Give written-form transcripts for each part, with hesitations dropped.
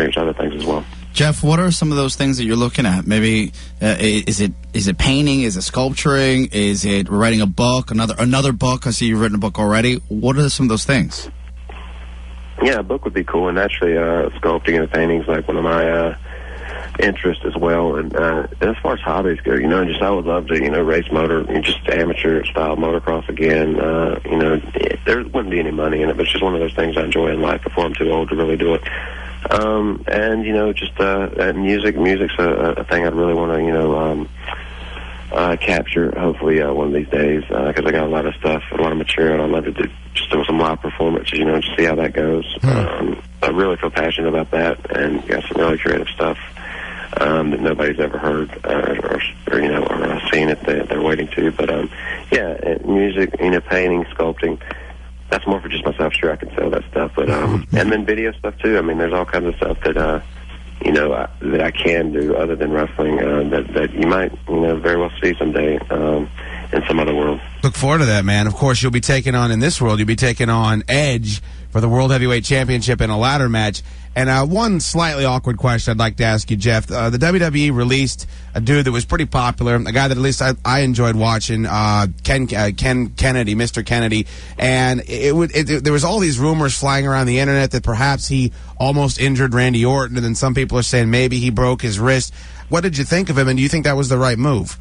experience other things as well. Jeff, what are some of those things that you're looking at? Maybe is it painting? Is it sculpturing? Is it writing a book? Another book? I see you've written a book already. What are some of those things? Yeah, a book would be cool, and actually sculpting and painting is like one of my interests as well. And as far as hobbies go, I would love to, race motor, just amateur style motocross again. There wouldn't be any money in it, but it's just one of those things I enjoy in life before I'm too old to really do it. And music's a thing I'd really want to, capture, hopefully, one of these days, because I got a lot of stuff, a lot of material, and I'd love to do some live performances, just see how that goes. I really feel passionate about that, and got some really creative stuff that nobody's ever heard or seen it. They're waiting to. But, music, painting, sculpting, that's more for just myself. Sure, I can sell that stuff. But and then video stuff, too. I mean, there's all kinds of stuff that, that I can do other than wrestling that you might, very well see someday in some other world. Look forward to that, man. Of course, you'll be taking on, in this world, you'll be taking on Edge for the World Heavyweight Championship in a ladder match. And one slightly awkward question I'd like to ask you, Jeff. The WWE released a dude that was pretty popular, a guy that at least I enjoyed watching, Ken Kennedy, Mr. Kennedy. And there was all these rumors flying around the internet that perhaps he almost injured Randy Orton, and then some people are saying maybe he broke his wrist. What did you think of him, and do you think that was the right move?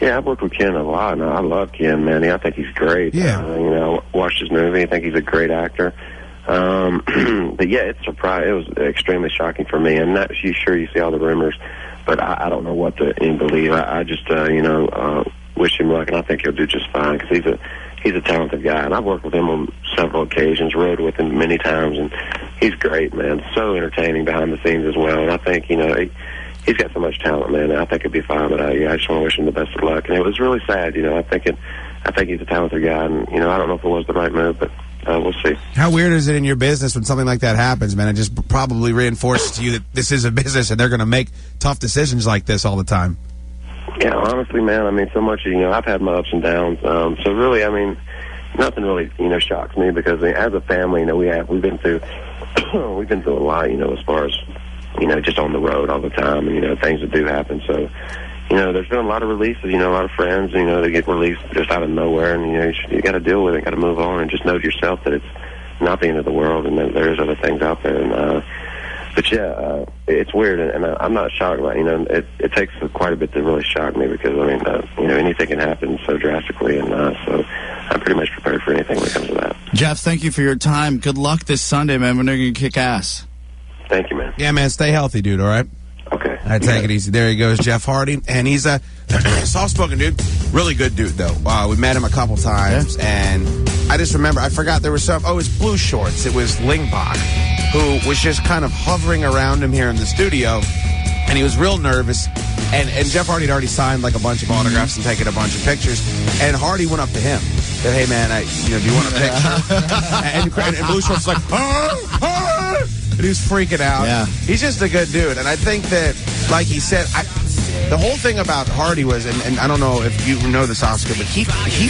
Yeah, I've worked with Ken a lot, and I love Ken, man. I think he's great. Yeah. I watched his movie. I think he's a great actor. But yeah, it was extremely shocking for me. I'm not sure you see all the rumors, but I don't know what to believe. I just, wish him luck, and I think he'll do just fine because he's a talented guy, and I've worked with him on several occasions, rode with him many times, and he's great, man. So entertaining behind the scenes as well, and I think, he's got so much talent, man. I think he'll be fine, but I just want to wish him the best of luck. And it was really sad, I think he's a talented guy, and, I don't know if it was the right move, but we'll see. How weird is it in your business when something like that happens, man? It just probably reinforces to you that this is a business and they're going to make tough decisions like this all the time. Yeah, honestly, man, so much, I've had my ups and downs. So really, nothing really, shocks me because as a family, we've been through a lot, as far as, just on the road all the time and, things that do happen. So, there's been a lot of releases, a lot of friends, they get released just out of nowhere, and, you got to deal with it, got to move on, and just know to yourself that it's not the end of the world, and there is other things out there. And, but yeah, it's weird, and I'm not shocked. It takes quite a bit to really shock me because, anything can happen so drastically, and so I'm pretty much prepared for anything when it comes to that. Jeff, thank you for your time. Good luck this Sunday, man. We're going to kick ass. Thank you, man. Yeah, man, stay healthy, dude, all right? Okay. I take it easy. There he goes, Jeff Hardy, and he's a soft-spoken dude. Really good dude, though. We met him a couple times, and I just remember, I forgot there was some, it was Blue Shorts. It was Lingbach, who was just kind of hovering around him here in the studio, and he was real nervous, and Jeff Hardy had already signed like a bunch of autographs and taken a bunch of pictures, and Hardy went up to him, said, hey, man, do you want a picture? and Blue Shorts was like, and he was freaking out. Yeah. He's just a good dude. And I think that, like he said, the whole thing about Hardy was, and I don't know if you know this, Oscar, but he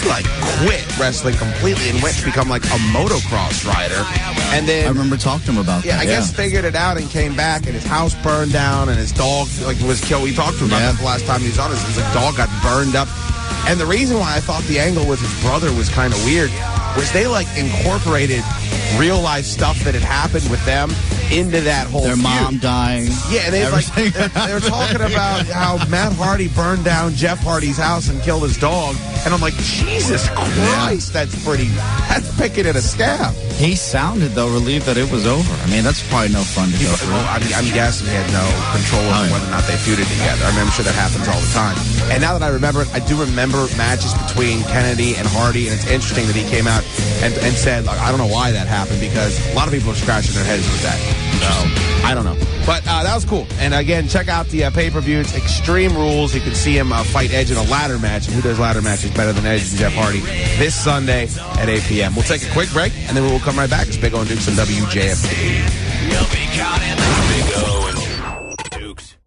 like quit wrestling completely and went to become like a motocross rider. And then I remember talking to him about that. I guess figured it out and came back, and his house burned down, and his dog was killed. We talked to him about that the last time he was on us. His dog got burned up. And the reason why I thought the angle with his brother was kind of weird was they incorporated real life stuff that had happened with them into that whole Their feud. mom dying. Yeah, and they were talking about how Matt Hardy burned down Jeff Hardy's house and killed his dog, and I'm like, Jesus Christ, that's picking at a scab. He sounded, though, relieved that it was over. That's probably no fun to go through. I'm guessing he had no control over whether or not they feuded together. I'm sure that happens all the time. And now that I remember it, I do remember matches between Kennedy and Hardy, and it's interesting that he came out and said, I don't know why that happened, because a lot of people are scratching their heads with that. So, I don't know. But that was cool. And again, check out the pay-per-view. It's Extreme Rules. You can see him fight Edge in a ladder match. And who does ladder matches better than Edge and Jeff Hardy? This Sunday at 8 p.m. We'll take a quick break, and then we'll come right back. It's Big O and Dukes on WJFD.